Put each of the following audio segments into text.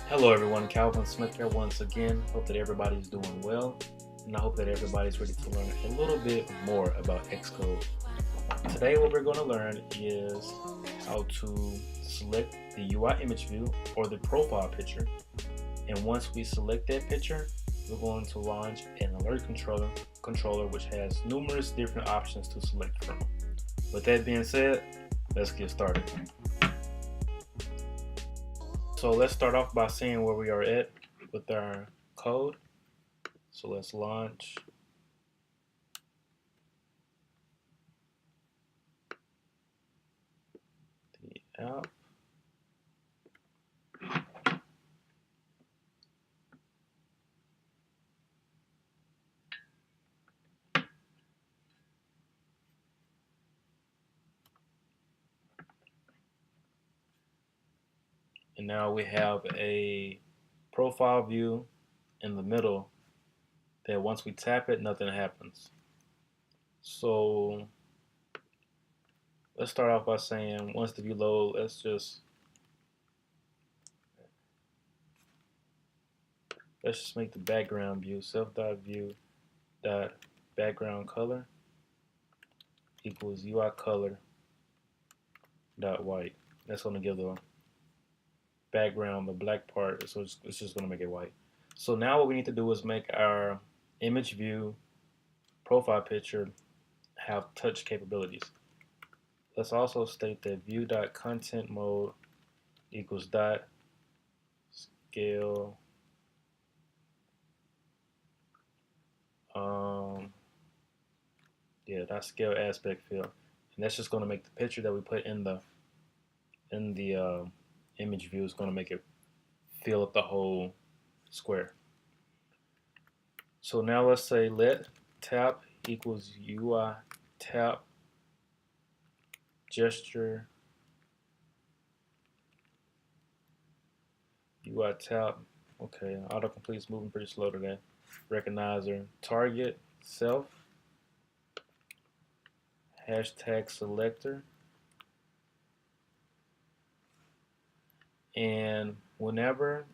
Hello everyone, Calvin Smith here once again. Hope that everybody's doing well, and I hope that everybody's ready to learn a little bit more about Xcode. Today what we're going to learn is how to select the UI image view or the profile picture. And once we select that picture, we're going to launch an AlertController which has numerous different options to select from. With that being said, let's get started. So let's start off by seeing where we are at with our code. So let's launch. The app. And now we have a profile view in the middle that once we tap it, nothing happens. So let's start off by saying once the view load, let's just make the background view self.view dot background color equals UI color dot white. That's going to give the background the black part, so it's just going to make it white. So now what we need to do is make our image view profile picture have touch capabilities. Let's also state that view.content mode equals dot scale dot scale aspect fill, and that's just going to make the picture that we put in the image view is going to make it fill up the whole square. So now let's say let tap equals UI tap gesture UI tap. Okay, autocomplete is moving pretty slow today. Recognizer target self hashtag selector, and whenever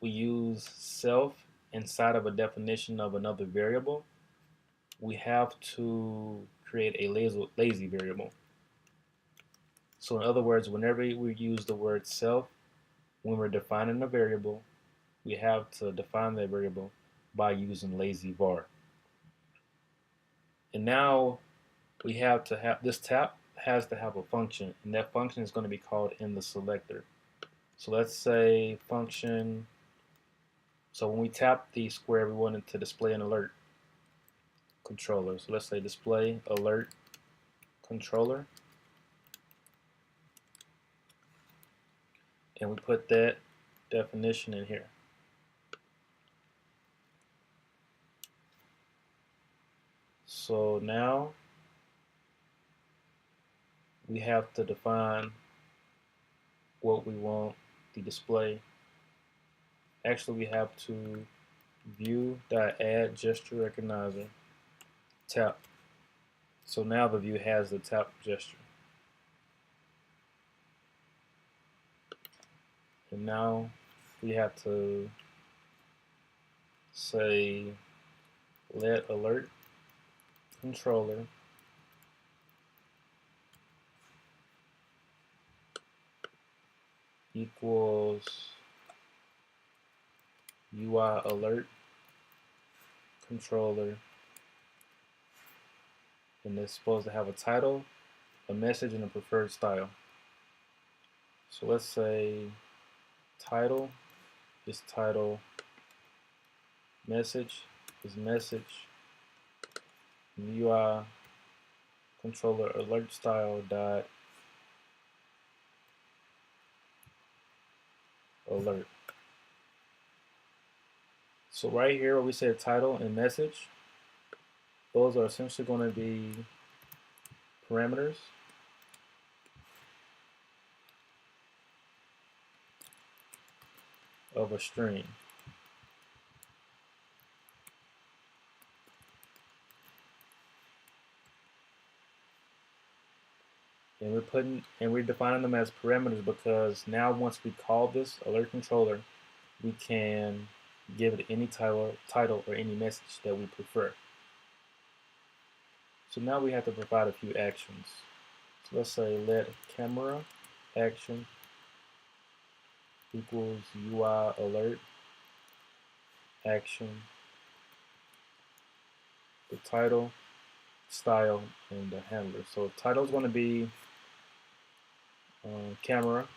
we use self inside of a definition of another variable, we have to create a lazy variable. So in other words, whenever we use the word self when we're defining a variable, we have to define that variable by using lazy var. And now we have to have this tap has to have a function, and that function is going to be called in the selector. So let's say function. So when we tap the square, we want it to display an alert controller. So let's say display alert controller, and we put that definition in here. So now we have to define what we want the display. Actually, we have to view.add gesture recognizer tap. So now the view has the tap gesture. And now we have to say let alert controller equals UI alert controller, and it's supposed to have a title, a message, and a preferred style. So let's say title is title, message is message, UI controller alert style dot alert. So right here where we say title and message, those are essentially going to be parameters of a string. And we're defining them as parameters because now once we call this alert controller, we can give it any title or any message that we prefer. So now we have to provide a few actions. So let's say let camera action equals UI alert action, the title, style, and the handler. So title is going to be camera.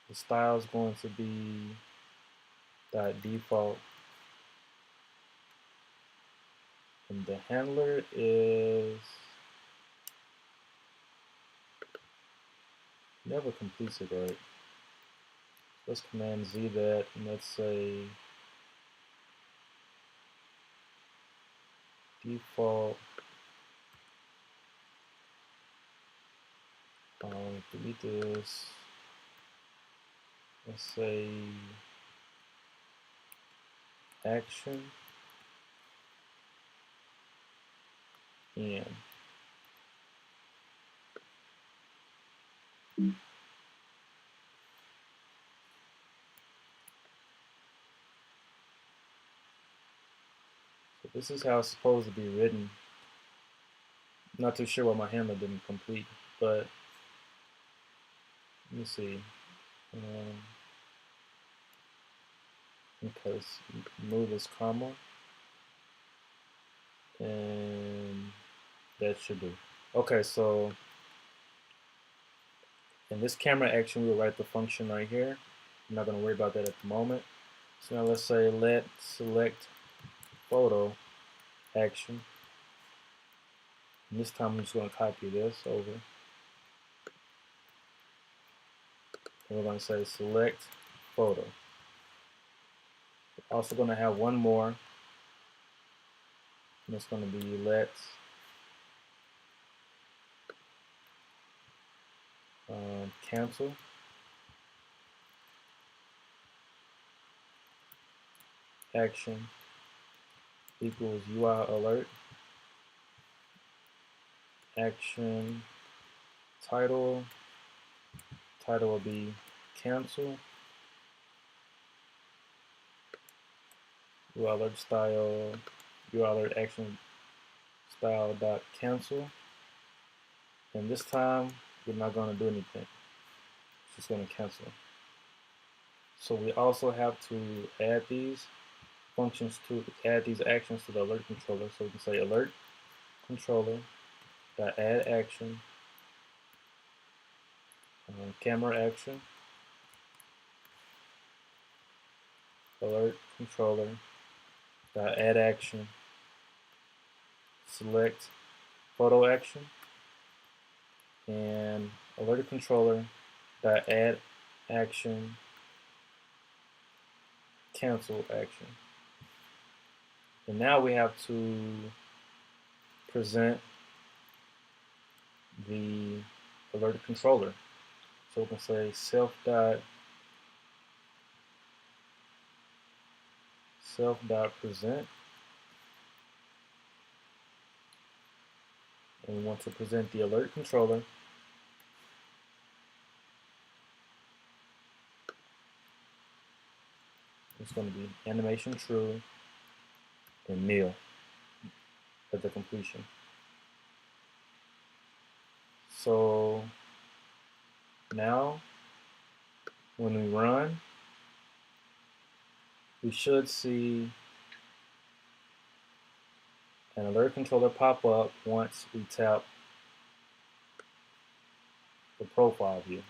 The style is going to be .default, and the handler is never completes it right. Let's Command Z that, and let's say default. Delete this. Let's say action and so this is how it's supposed to be written. Not too sure why my handler didn't complete, but let me see. Okay, move this comma, and that should do. Okay, so in this camera action, we'll write the function right here. I'm not going to worry about that at the moment. So now let's say let select photo action. And this time I'm just going to copy this over. And we're going to say select photo. We're also going to have one more. And it's going to be let cancel action equals UI alert action title. Title will be cancel. UI alert style, UI alert action style dot cancel. And this time we're not going to do anything. It's just going to cancel. So we also have to add these functions to add these actions to the alert controller. So we can say alert controller dot add action camera action alert controller dot add action select photo action and alert controller dot add action cancel action. And now we have to present the alert controller. So we can say self dot present, and we want to present the alert controller. It's going to be animation true and nil at the completion. So now when we run, we should see an alert controller pop up once we tap the profile view.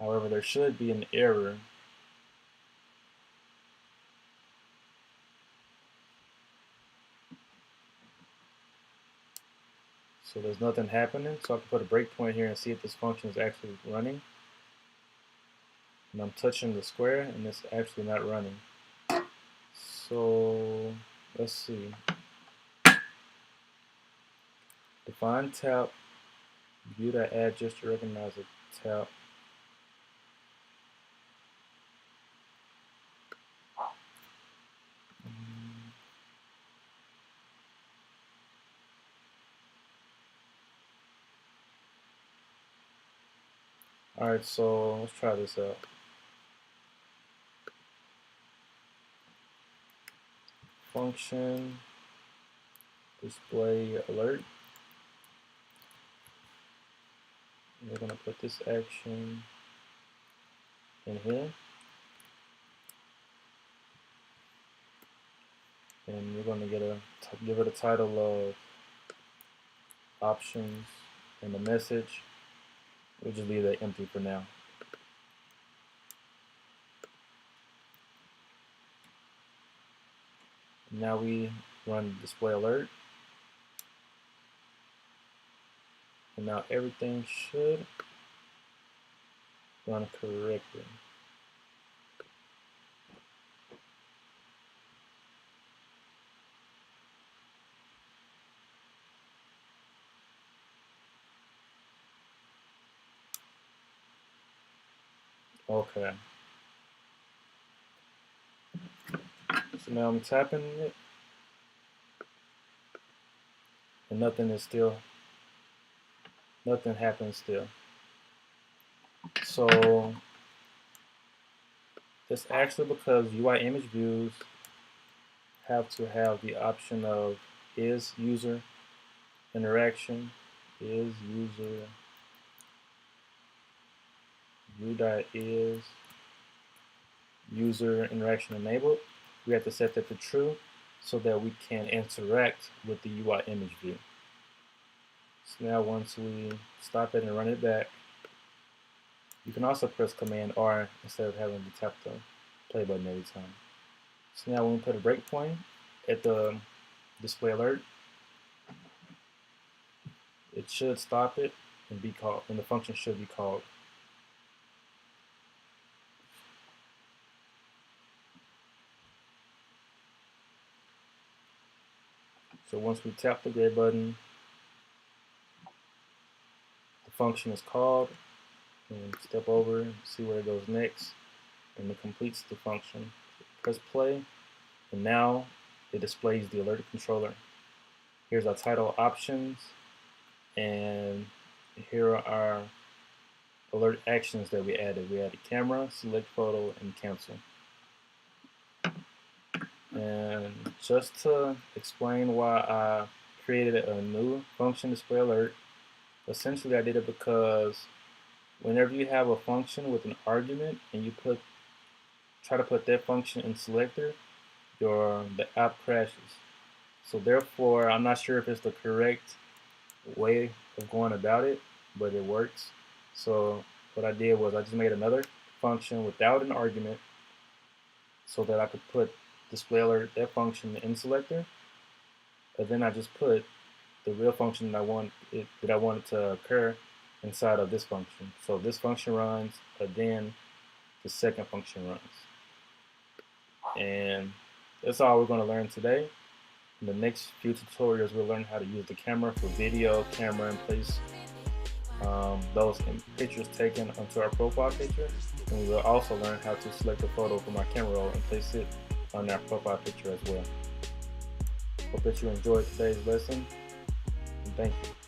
However, there should be an error so there's nothing happening. So I can put a breakpoint here and see if this function is actually running. And I'm touching the square and it's actually not running. So let's see. Define tap, view that add gesture recognize a tap. Alright, so let's try this out. Function display alert. We're going to put this action in here. And we're going to give it a title of options and the message. We'll just leave that empty for now. Now we run display alert. And now everything should run correctly. Okay. So now I'm tapping it, and nothing happens still. So it's actually because UI image views have to have the option of is user interaction, is user view.is user interaction enabled. We have to set that to true so that we can interact with the UI image view. So now once we stop it and run it back, you can also press Command R instead of having to tap the play button every time. So now when we put a breakpoint at the display alert, it should stop it and be called, and the function should be called. So once we tap the gray button, the function is called, and step over and see where it goes next, and it completes the function. Press play, and now it displays the AlertController. Here's our title options, and here are our alert actions that we added. We added camera, select photo, and cancel. And just to explain why I created a new function display alert, essentially I did it because whenever you have a function with an argument and you try to put that function in selector, the app crashes. So therefore, I'm not sure if it's the correct way of going about it, but it works. So what I did was I just made another function without an argument so that I could put display alert, that function in selector, and then I just put the real function that I wanted to occur inside of this function. So this function runs, but then the second function runs. And that's all we're going to learn today. In the next few tutorials, we'll learn how to use the camera for video, camera, and place those pictures taken onto our profile picture. And we will also learn how to select a photo from our camera roll and place it on our profile picture as well. Hope that you enjoyed today's lesson, and thank you.